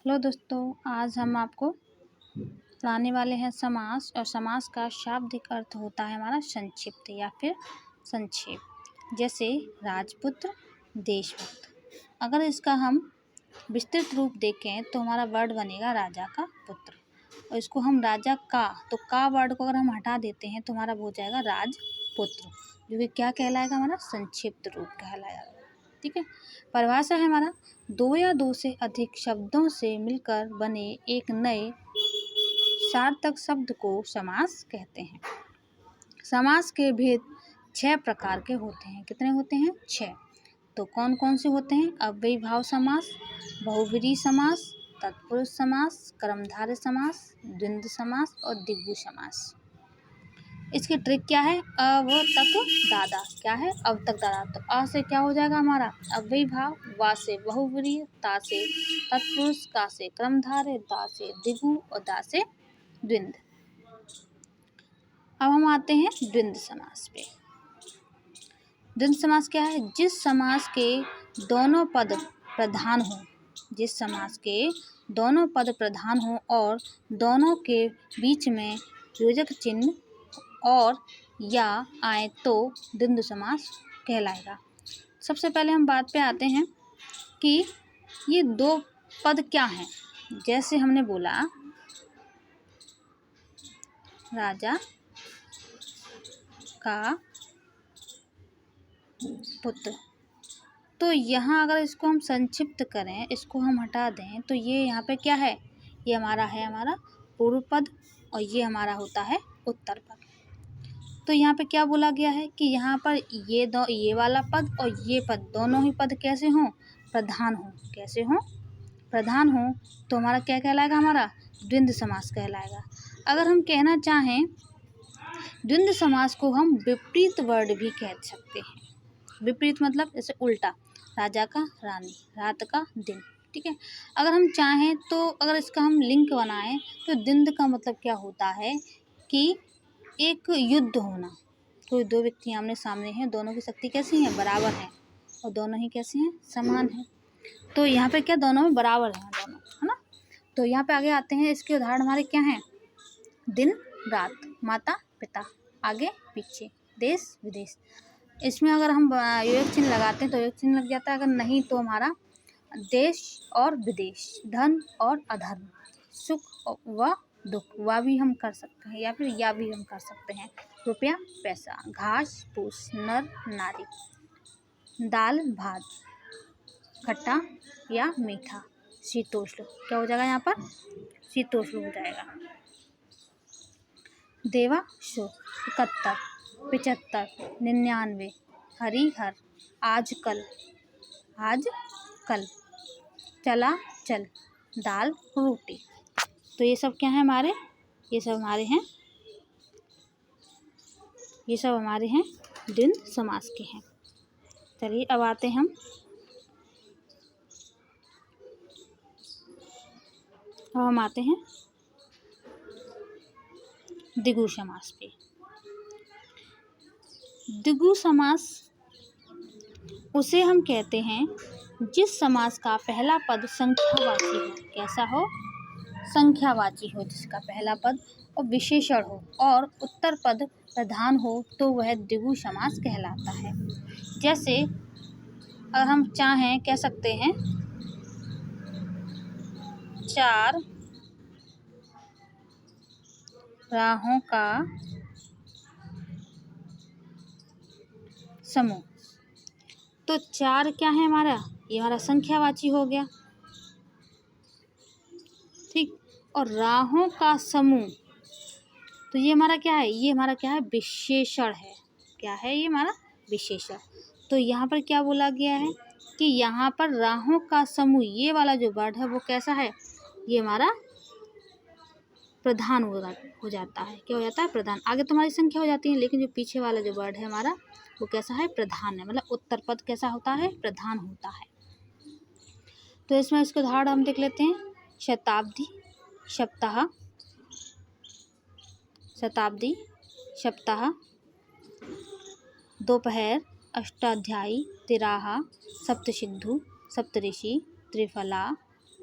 Hello दोस्तों, आज हम आपको पढ़ाने वाले हैं समास। और समास का शाब्दिक अर्थ होता है हमारा संक्षिप्त या फिर संक्षेप। जैसे राजपुत्र, देशभक्त। अगर इसका हम विस्तृत रूप देखें तो हमारा वर्ड बनेगा राजा का पुत्र। और इसको हम राजा का, तो का वर्ड को अगर हम हटा देते हैं तो हमारा वो हो जाएगा राजपुत्र, जो कि क्या कहलाएगा, हमारा संक्षिप्त रूप कहलाएगा। ठीक है। परिभाषा है हमारा दो या दो से अधिक शब्दों से मिलकर बने एक नए सार्थक शब्द को समास कहते हैं। समास के भेद 6 प्रकार के होते हैं। कितने होते हैं? 6। तो कौन कौन से होते हैं? अव्ययी भाव समास, बहुव्रीहि समास, तत्पुरुष समास, कर्मधारय समास, द्वंद्व समास और द्विगु समास। इसकी ट्रिक क्या है? अव तक दादा। क्या है? अव तक दादा। तो अ से क्या हो जाएगा हमारा अव्ययी भाव, वा से बहुव्रीहि, ता से तत्पुरुष, का से कर्मधारय, दा से द्विगु और दा से द्वंद्व। अब हम आते हैं द्वंद्व समास पे। द्वंद्व समास क्या है? जिस समास के दोनों पद प्रधान हो, जिस समास के दोनों पद प्रधान हो और दोनों के बीच में योजक चिन्ह और या आए तो द्वंद्व समास कहलाएगा। सबसे पहले हम बात पे आते हैं कि ये दो पद क्या हैं। जैसे हमने बोला राजा का पुत्र, तो यहाँ अगर इसको हम संक्षिप्त करें, इसको हम हटा दें, तो ये यहाँ पे क्या है? ये हमारा है हमारा पूर्व पद और ये हमारा होता है उत्तर पद। तो यहाँ पे क्या बोला गया है कि यहाँ पर ये वाला पद और ये पद, दोनों ही पद कैसे हों? प्रधान हो। कैसे हों? प्रधान हो। तो हमारा क्या कहलाएगा? हमारा द्वंद्व समास कहलाएगा। अगर हम कहना चाहें, द्वंद्व समास को हम विपरीत वर्ड भी कह सकते हैं। विपरीत मतलब जैसे उल्टा, राजा का रानी, रात का दिन। ठीक है। अगर हम चाहें तो अगर इसका हम लिंक बनाएं तो द्वंद्व का मतलब क्या होता है कि एक युद्ध होना। कोई दो व्यक्ति आमने सामने हैं, दोनों की शक्ति कैसी है? बराबर है और दोनों ही कैसे हैं? समान है। तो यहाँ पे क्या दोनों में बराबर हैं, दोनों, है ना। तो यहाँ पे आगे आते हैं। इसके उदाहरण हमारे क्या हैं? दिन रात, माता पिता, आगे पीछे, देश विदेश। इसमें अगर हम योजक चिन्ह लगाते हैं तो योजक चिन्ह लग जाता है, अगर नहीं तो हमारा देश और विदेश, धन और अधर्म, सुख व दुख, वा भी हम कर सकते हैं या फिर या भी हम कर सकते हैं। रुपया पैसा, घास फूस, नर नारी, दाल भात, खट्टा या मीठा, शीतोष्ण। क्या हो जाएगा यहाँ पर? शीतोष्ण हो जाएगा। देवा शो, 71, 75, 99, हरिहर, आजकल, आज कल, चला चल, दाल रोटी। तो ये सब क्या है हमारे? ये सब हमारे हैं द्वंद्व समास के हैं। चलिए अब आते हैं हम आते हैं द्विगु समास पे। द्विगु समास उसे हम कहते हैं जिस समास का पहला पद संख्यावाची हो। कैसा हो? संख्यावाची हो, जिसका पहला पद और विशेषण हो और उत्तर पद प्रधान हो, तो वह द्विगु समास कहलाता है। जैसे अगर हम चाहें कह सकते हैं 4 राहों का समूह। तो 4 क्या है हमारा? ये हमारा संख्यावाची हो गया। ठीक। और राहों का समूह, तो ये हमारा क्या है? ये हमारा क्या है? विशेषण है। क्या है? ये हमारा विशेषण। तो यहाँ पर क्या बोला गया है कि यहाँ पर राहों का समूह, ये वाला जो वर्ड है वो कैसा है? ये हमारा प्रधान हो जाता है। क्या हो जाता है? प्रधान। आगे तो हमारी संख्या हो जाती है, लेकिन जो पीछे वाला जो वर्ड है हमारा वो कैसा है? प्रधान है। मतलब उत्तर पद कैसा होता है? प्रधान होता है। तो इसमें इसको उदाहरण हम देख लेते हैं। शताब्दी, सप्ताह, शताब्दी, सप्ताह, दोपहर, अष्टाध्यायी, तिराहा, सप्तसिंधु, सप्तऋषि, त्रिफला,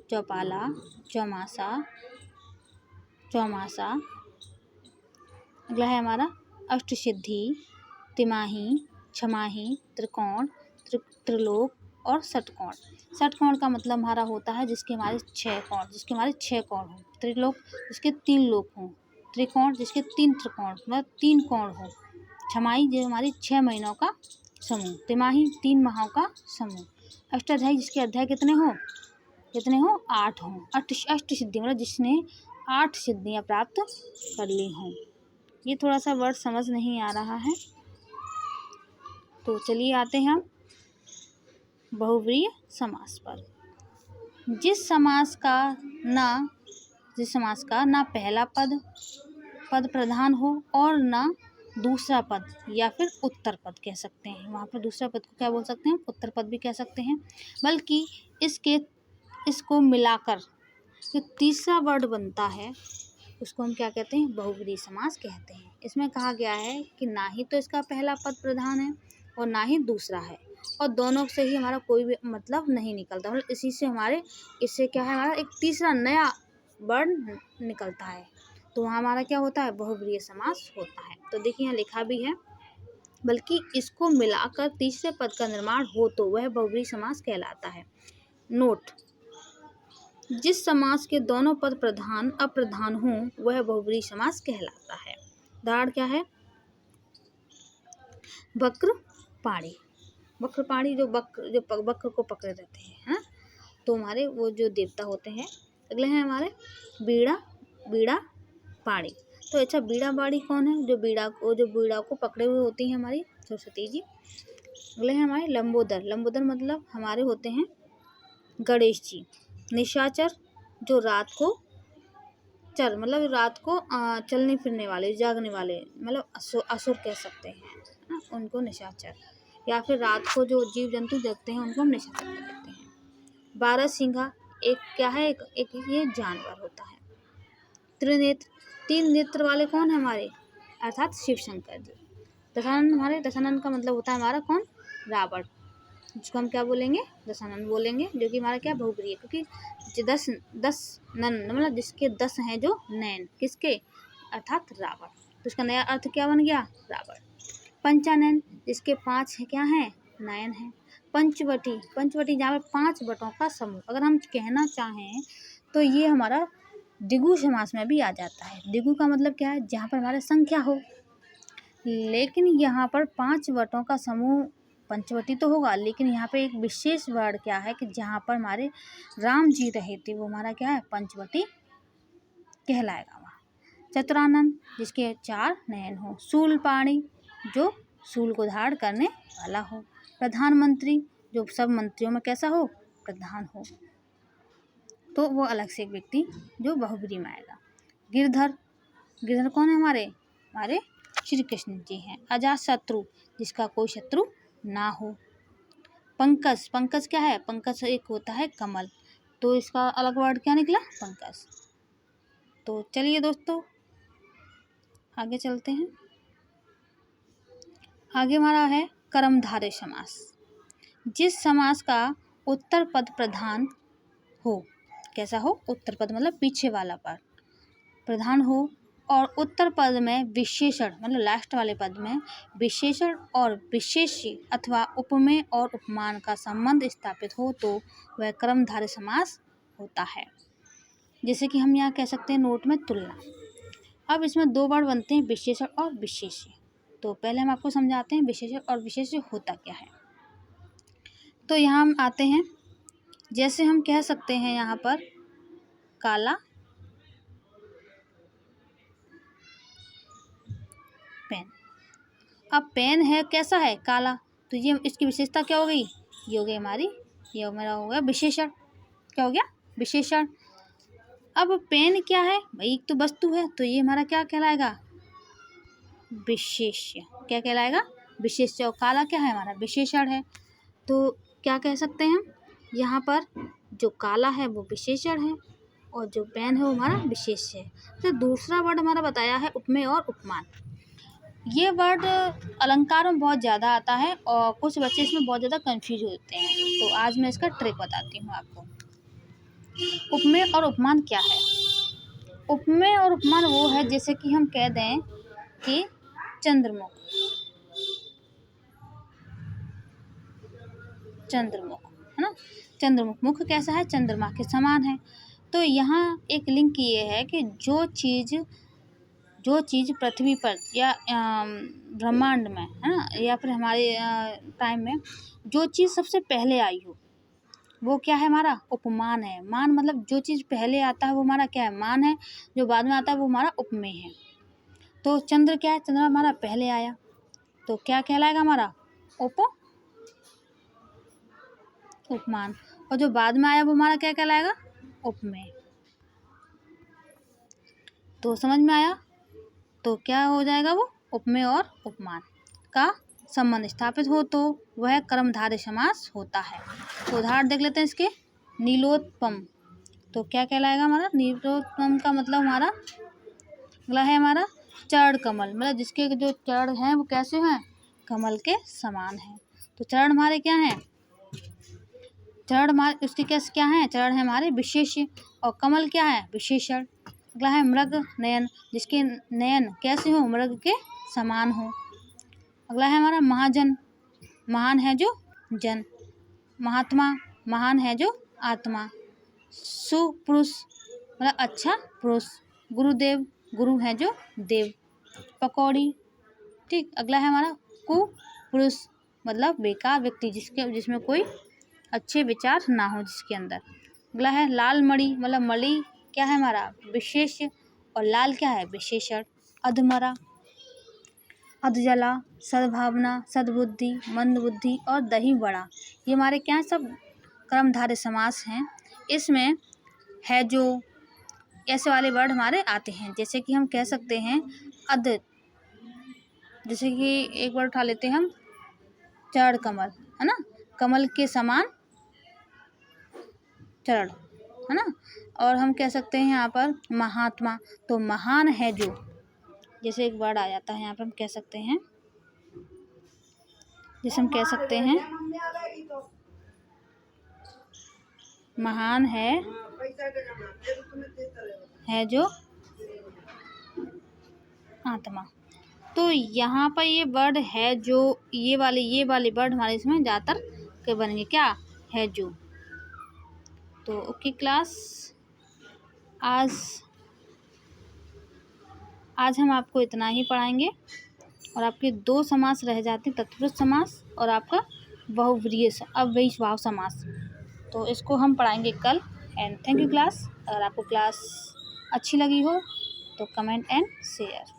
चौपाला, चौमासा, चौमासा। अगला है हमारा अष्टसिद्धि, तिमाही, छमाही, त्रिकोण, त्रिलोक और षटकोण। षटकोण का मतलब हमारा होता है जिसके हमारे 6 कोण हों। त्रिलोक जिसके 3 लोक हों। त्रिकोण जिसके 3 त्रिकोण मतलब 3 कोण हो। छमाही जो हमारी 6 महीनों का समूह। तिमाही 3 माहों का समूह। अष्टाध्यायी जिसके अध्याय कितने हो 8 हों। अष्टसिद्धि मतलब जिसने 8 सिद्धियाँ प्राप्त कर ली हों। ये थोड़ा सा वर्ड समझ नहीं आ रहा है, तो चलिए आते हैं हम बहुव्रीहि समास पर। जिस समास का ना पहला पद प्रधान हो और ना दूसरा पद या फिर उत्तर पद कह सकते हैं। वहाँ पर दूसरा पद को क्या बोल सकते हैं, उत्तर पद भी कह सकते हैं। बल्कि इसको मिलाकर जो तीसरा वर्ड बनता है उसको हम क्या कहते हैं, बहुव्रीहि समास कहते हैं। इसमें कहा गया है कि ना ही तो इसका पहला पद प्रधान है और ना ही दूसरा है, और दोनों से ही हमारा कोई भी मतलब नहीं निकलता। मतलब इससे क्या है, हमारा एक तीसरा नया वर्ड निकलता है, तो वहाँ हमारा क्या होता है, बहुव्रीहि समास होता है। तो देखिए यहाँ लिखा भी है, बल्कि इसको मिलाकर तीसरे पद का निर्माण हो तो वह बहुव्रीहि समास कहलाता है। नोट: जिस समास के दोनों पद प्रधान अप्रधान हों वह बहुव्रीहि समास कहलाता है। उदाहरण क्या है, वक्रपाणी। वक्रपाणी जो वक्र को पकड़े रहते हैं, है ना, तो हमारे वो जो देवता होते हैं। अगले हैं हमारे बीड़ा पाणी। तो अच्छा, बीड़ा पाणी कौन है, जो बीड़ा को पकड़े हुए होती हैं हमारी सरस्वती जी। अगले हैं हमारे लंबोदर। लंबोदर मतलब हमारे होते हैं गणेश जी। निशाचर जो रात को चलने फिरने वाले, जागने वाले, मतलब असुर कह सकते हैं ना, उनको निशाचर। या फिर रात को जो जीव जंतु जगते हैं उनको हम निशाचर कहते हैं। बारहसिंघा एक क्या है, एक ये जानवर होता है। त्रिनेत्र 3 नेत्र वाले कौन है हमारे, अर्थात शिव शंकर जी। दशानन का मतलब होता है हमारा कौन, रावण, जिसको हम क्या बोलेंगे, दशानन बोलेंगे, जो कि हमारा क्या बहुव्रीहि है, क्योंकि 10 नन मतलब जिसके 10 हैं जो नयन, किसके, अर्थात रावण। तो इसका नया अर्थ क्या बन गया, रावण। पंचानन जिसके 5 है, क्या है, नयन है। पंचवटी जहाँ पे 5 वटों का समूह। अगर हम कहना चाहें तो ये हमारा द्विगु समास में भी आ जाता है। द्विगु का मतलब क्या है, जहाँ पर हमारे संख्या हो, लेकिन यहाँ पर 5 वटों का समूह पंचवटी तो होगा, लेकिन यहाँ पे एक विशेष वर्ड क्या है कि जहाँ पर हमारे राम जी रहे थे वो हमारा क्या है, पंचवटी कहलाएगा वहाँ। चतुरानन जिसके 4 नयन हो। शूलपाणी जो शूल को धारण करने वाला हो। प्रधानमंत्री जो सब मंत्रियों में कैसा हो, प्रधान हो, तो वो अलग से एक व्यक्ति जो बहुव्रीहि में आएगा। गिरधर कौन है, हमारे श्री कृष्ण जी हैं। अजातशत्रु जिसका कोई शत्रु ना हो। पंकज क्या है, पंकज एक होता है कमल, तो इसका अलग वर्ड क्या निकला, पंकज। तो चलिए दोस्तों आगे चलते हैं। आगे हमारा है कर्मधारय समास। जिस समास का उत्तर पद प्रधान हो, कैसा हो, उत्तर पद मतलब पीछे वाला पद प्रधान हो, और उत्तर पद में विशेषण मतलब लास्ट वाले पद में विशेषण और विशेष्य अथवा उपमेय और उपमान का संबंध स्थापित हो तो वह कर्मधारय समास होता है। जैसे कि हम यहाँ कह सकते हैं नोट में तुलना। अब इसमें 2 वर्ड बनते हैं, विशेषण और विशेष्य। तो पहले हम आपको समझाते हैं विशेषण और विशेष्य होता क्या है। तो यहाँ हम आते हैं, जैसे हम कह सकते हैं यहाँ पर काला पेन। अब पेन है, कैसा है, काला, तो ये इसकी विशेषता क्या हो गई, ये हो गई हमारी, ये हमारा हो गया विशेषण। क्या हो गया, विशेषण। अब पेन क्या है भाई, एक तो वस्तु है, तो ये हमारा क्या कहलाएगा, विशेष्य। क्या कहलाएगा, विशेष्य। और काला क्या है, हमारा विशेषण है। तो क्या कह सकते हैं हम, यहाँ पर जो काला है वो विशेषण है और जो पेन है वो हमारा विशेष्य है। तो दूसरा वर्ड हमारा बताया है उपमेय और उपमान। ये वर्ड अलंकारों में बहुत ज़्यादा आता है और कुछ बच्चे इसमें बहुत ज़्यादा कंफ्यूज होते हैं, तो आज मैं इसका ट्रिक बताती हूँ आपको। उपमेय और उपमान क्या है? उपमेय और उपमान वो है जैसे कि हम कह दें कि चंद्रमुख, है ना। चंद्रमुख, मुख कैसा है? चंद्रमा के समान है। तो यहाँ एक लिंक ये है कि जो चीज़ पृथ्वी पर या ब्रह्मांड में, है ना, या फिर हमारे टाइम में जो चीज़ सबसे पहले आई हो वो क्या है? हमारा उपमान है। मान मतलब जो चीज़ पहले आता है वो हमारा क्या है? मान है। जो बाद में आता है वो हमारा उपमेय है। तो चंद्र क्या है? चंद्रमा हमारा पहले आया तो क्या कहलाएगा? हमारा उपमान। और जो बाद में आया वो हमारा क्या कहलाएगा? उपमेय। तो समझ में आया? तो क्या हो जाएगा? वो उपमेय और उपमान का संबंध स्थापित हो तो वह कर्मधारय समास होता है। तो उदाहरण देख लेते हैं इसके। नीलोत्पम, तो क्या कहलाएगा हमारा? नीलोत्पम का मतलब हमारा अगला है हमारा चरण कमल, मतलब जिसके जो चरण हैं वो कैसे हैं? कमल के समान हैं। तो चरण हमारे क्या हैं? चरण हमारे उसके कैसे क्या हैं? चरण है हमारे विशेष्य और कमल क्या है? विशेषण। अगला है मृग नयन, जिसके नयन कैसे हो? मृग के समान हो। अगला है हमारा महाजन, महान है जो जन। महात्मा, महान है जो आत्मा। सुपुरुष मतलब अच्छा पुरुष। गुरुदेव, गुरु है जो देव। पकौड़ी, ठीक। अगला है हमारा कुपुरुष, मतलब बेकार व्यक्ति, जिसमें कोई अच्छे विचार ना हो जिसके अंदर। अगला है लाल मणि, मतलब मणि क्या है? हमारा विशेष और लाल क्या है? विशेषण। अधमरा, अधजला, सद्भावना, सद्बुद्धि, मंदबुद्धि और दही बड़ा, ये हमारे क्या हैं? सब कर्मधारय समास हैं। इसमें है जो ऐसे वाले वर्ड हमारे आते हैं, जैसे कि हम कह सकते हैं जैसे कि एक वर्ड उठा लेते हैं हम, चरण कमल, है ना, कमल के समान चरण, है ना। और हम कह सकते हैं यहाँ पर महात्मा, तो महान है जो, जैसे एक वर्ड आ जाता है यहाँ पर हम कह सकते हैं, जैसे हम कह सकते हैं महान है जो आत्मा। तो यहाँ पर ये वर्ड है जो, ये वाले वर्ड हमारे इसमें ज़्यादातर के बनेंगे क्या? है जो। तो ओके क्लास, आज हम आपको इतना ही पढ़ाएंगे और आपके 2 समास रह जाते हैं, तत्पुरुष समास और आपका बहुव्रीहि अव्ययीभाव समास। तो इसको हम पढ़ाएंगे कल। And thank you class. अगर आपको क्लास अच्छी लगी हो तो कमेंट एंड शेयर।